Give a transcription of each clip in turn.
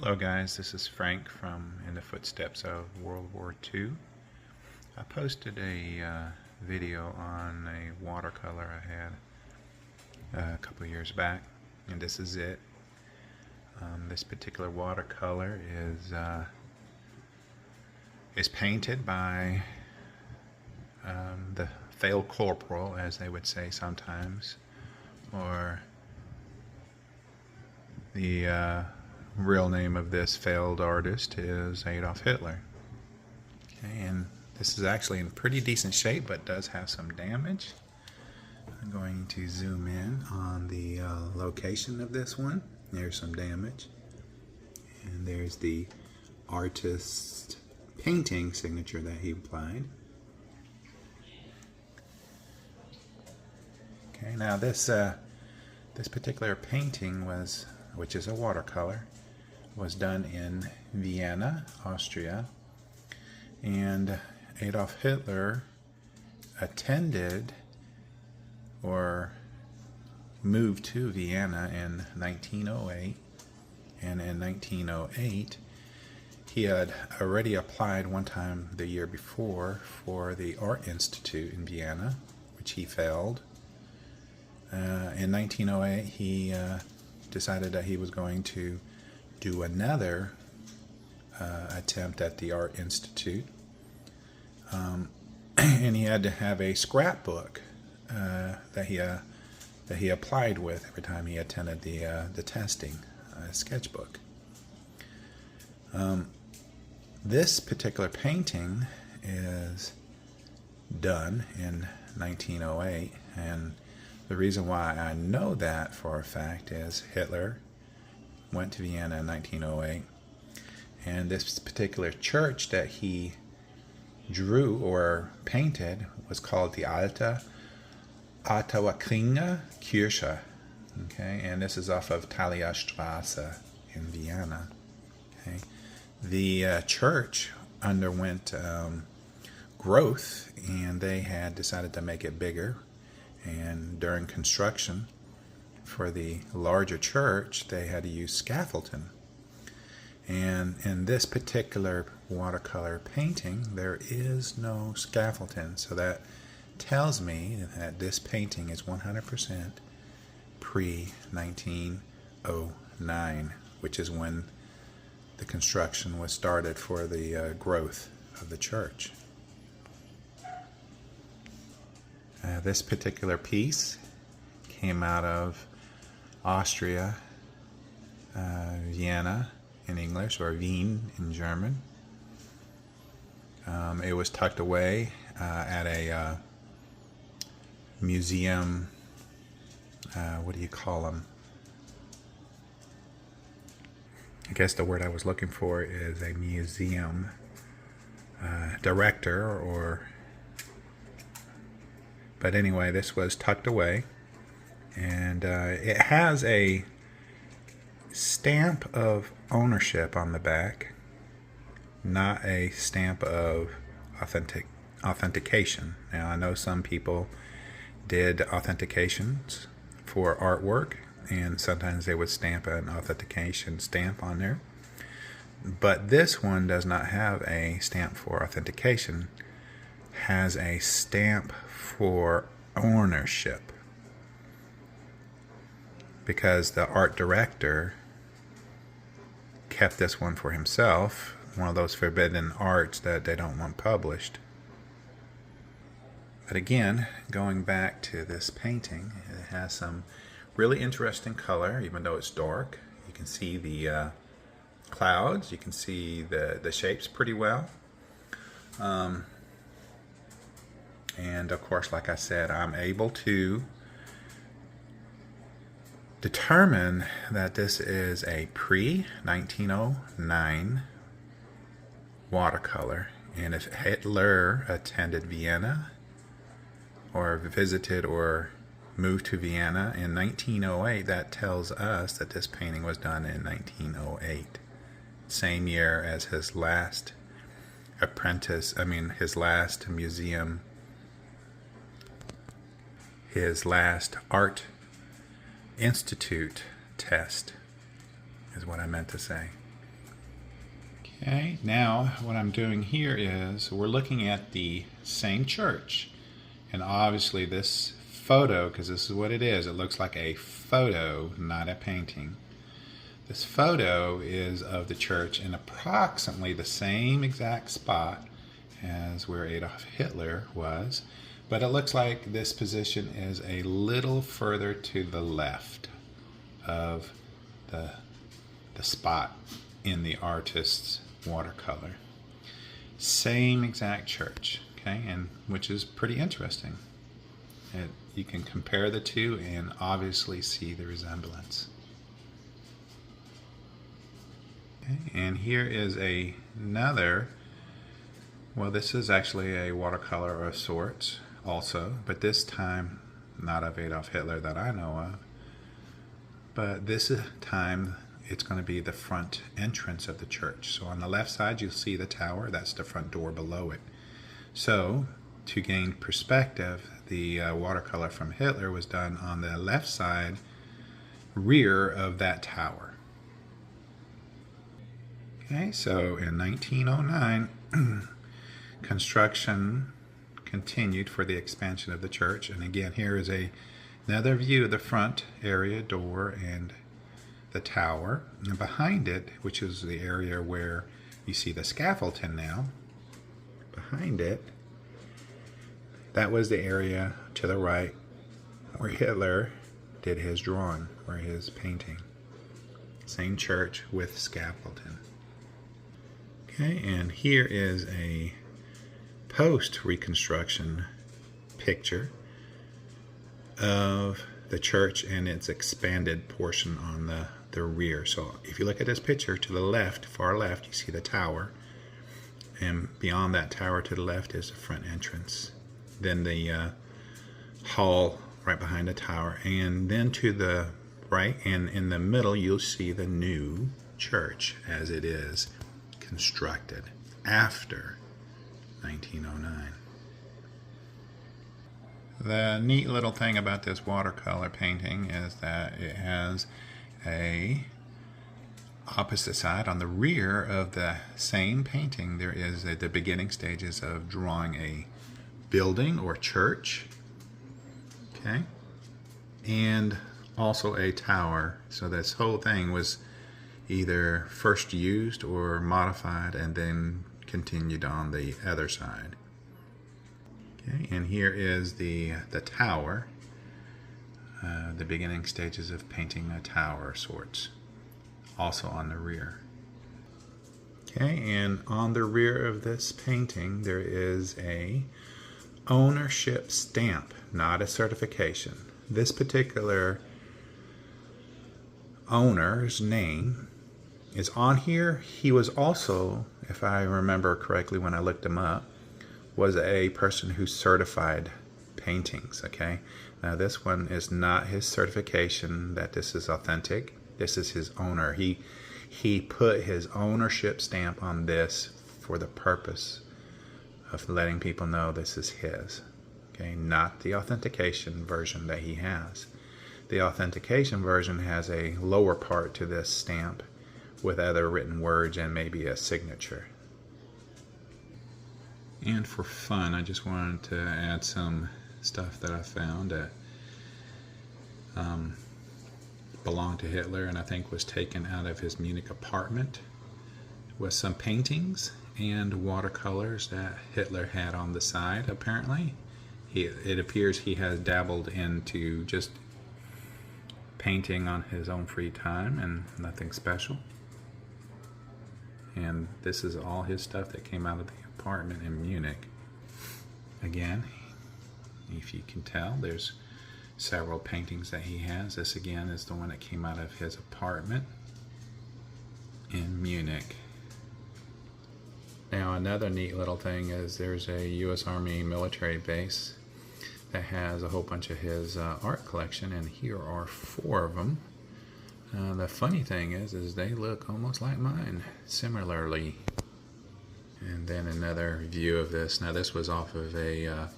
Hello guys, this is Frank from In the Footsteps of World War II. I posted a video on a watercolor I had a couple years back, and this is it. This particular watercolor is painted by the failed corporal, as they would say sometimes, or the real name of this failed artist is Adolf Hitler. Okay, and this is actually in pretty decent shape, but does have some damage. I'm going to zoom in on the location of this one. There's some damage. And there's the artist's painting signature that he applied. Okay, now this particular painting which is a watercolor, was done in Vienna, Austria, and Adolf Hitler attended or moved to Vienna in 1908, and in 1908 he had already applied one time the year before for the Art Institute in Vienna, which he failed. In 1908 he decided that he was going to do another attempt at the Art Institute, and he had to have a scrapbook that he applied with every time he attended the testing, sketchbook. This particular painting is done in 1908, and the reason why I know that for a fact is Hitler went to Vienna in 1908, and this particular church that he drew or painted was called the Alt-Ottakringer Kirche. Okay, and this is off of Thaliastrasse in Vienna. Okay, the church underwent growth, and they had decided to make it bigger. And during construction for the larger church, they had to use scaffolding. And in this particular watercolor painting, there is no scaffolding. So that tells me that this painting is 100% pre-1909, which is when the construction was started for the growth of the church. This particular piece came out of Austria, Vienna in English, or Wien in German. It was tucked away at a museum, what do you call them? I guess the word I was looking for is a museum director, or... But anyway, this was tucked away, and it has a stamp of ownership on the back, not a stamp of authentication. Now, I know some people did authentications for artwork, and sometimes they would stamp an authentication stamp on there. But this one does not have a stamp for authentication, has a stamp for ownership, because the art director kept this one for himself, one of those forbidden arts that they don't want published. But again, going back to this painting, it has some really interesting color, even though it's dark. You can see the clouds, you can see the shapes pretty well. And of course, like I said, I'm able to determine that this is a pre-1909 watercolor. And if Hitler attended Vienna, or visited or moved to Vienna in 1908, that tells us that this painting was done in 1908. Same year as his last his last museum, his last art institute test is what I meant to say. Okay, now what I'm doing here is we're looking at the same church. And obviously this photo, because this is what it is, it looks like a photo, not a painting. This photo is of the church in approximately the same exact spot as where Adolf Hitler was, but it looks like this position is a little further to the left of the spot in the artist's watercolor. Same exact church, okay, and which is pretty interesting. You can compare the two and obviously see the resemblance. Okay, and here is another, well, this is actually a watercolor of sorts also, but this time not of Adolf Hitler that I know of, but this time it's going to be the front entrance of the church. So on the left side you'll see the tower, that's the front door below it. So to gain perspective, the watercolor from Hitler was done on the left side rear of that tower. Okay, so in 1909 construction continued for the expansion of the church, and again here is another view of the front area, door, and the tower, and behind it, which is the area where you see the scaffolding now, behind it, that was the area to the right where Hitler did his drawing, or his painting. Same church with scaffolding. Okay, and here is a post-reconstruction picture of the church and its expanded portion on the rear. So if you look at this picture, to the left, far left, you see the tower, and beyond that tower to the left is the front entrance, then the hall right behind the tower, and then to the right and in the middle you'll see the new church as it is constructed after 1909. The neat little thing about this watercolor painting is that it has a opposite side. On the rear of the same painting there is the beginning stages of drawing a building or church, okay, and also a tower. So this whole thing was either first used or modified and then continued on the other side. Okay, and here is the tower, the beginning stages of painting a tower of sorts, also on the rear. Okay, and on the rear of this painting there is a ownership stamp, not a certification. This particular owner's name is on here. He was also, if I remember correctly when I looked him up, was a person who certified paintings, okay? Now this one is not his certification that this is authentic. This is his owner. He put his ownership stamp on this for the purpose of letting people know this is his, okay? Not the authentication version that he has. The authentication version has a lower part to this stamp with other written words and maybe a signature. And for fun, I just wanted to add some stuff that I found that belonged to Hitler and I think was taken out of his Munich apartment, with some paintings and watercolors that Hitler had on the side. Apparently it appears he has dabbled into just painting on his own free time and nothing special. And this is all his stuff that came out of the apartment in Munich. Again, if you can tell, there's several paintings that he has. This again is the one that came out of his apartment in Munich. Now another neat little thing is there's a U.S. Army military base that has a whole bunch of his art collection, and here are 4 of them. The funny thing is they look almost like mine, similarly. And then another view of this. Now this was off of a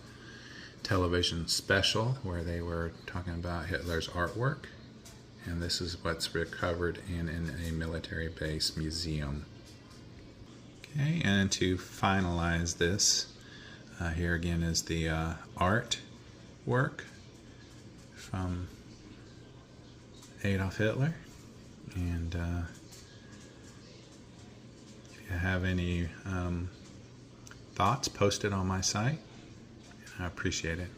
television special where they were talking about Hitler's artwork. And this is what's recovered in a military base museum. Okay, and to finalize this, here again is the art work from Adolf Hitler. And if you have any thoughts, post it on my site. I appreciate it.